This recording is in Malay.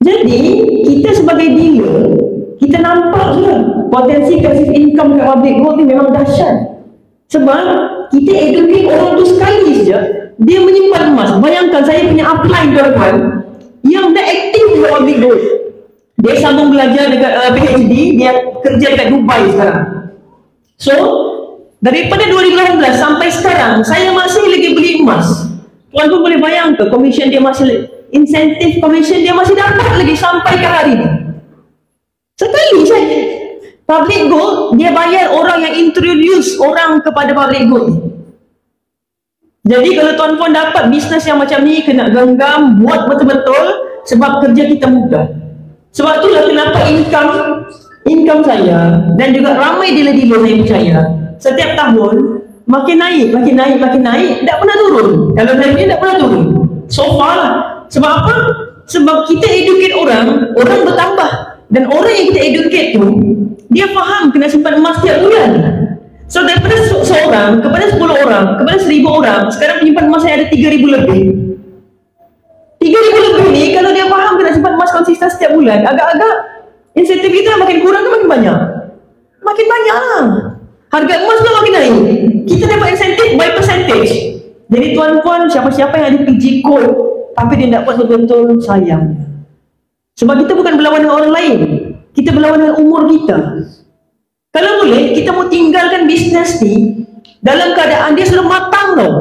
Jadi kita sebagai dealer, kita nampak je potensi passive income kat public gold ni memang dahsyat. Sebab kita educate orang tu sekali saja, dia menyimpan emas. Bayangkan saya punya upline tuan-tuan yang dah aktif di public gold. Dia sambung belajar dekat PhD, dia kerja dekat Dubai sekarang. So, daripada 2018 sampai sekarang, saya masih lagi beli emas. Tuan pun boleh bayangkan, komisen dia masih, insentif komisen dia masih dapat lagi sampai ke hari ini. Sekali saja. Public gold, dia bayar orang yang introduce orang kepada public gold. Jadi kalau tuan-tuan dapat bisnes yang macam ni, kena genggam, buat betul-betul, sebab kerja kita mudah. Sebab itulah kenapa income saya dan juga ramai dealer-dealer saya percaya, setiap tahun makin naik, tak pernah turun. Kalau saya ni tak pernah turun. So far lah. Sebab apa? Sebab kita educate orang bertambah. Dan orang yang kita educate tu, dia faham kena simpan emas setiap bulan. So daripada seorang kepada 10 orang, kepada 1000 orang, sekarang penyimpan emas saya ada 3000 lebih. 3000 lebih ni, kalau dia faham kena simpan emas konsisten setiap bulan, agak-agak insentif kita makin kurang ke makin banyak? Makin banyak lah. Harga emas pun makin naik. Kita dapat insentif by percentage. Jadi tuan-tuan, siapa-siapa yang ada PG code tapi dia tak buat betul-betul, sayang. Sebab kita bukan berlawan dengan orang lain, kita berlawan dengan umur kita. Kalau boleh, kita mau tinggalkan bisnes ni dalam keadaan dia sudah matang tau.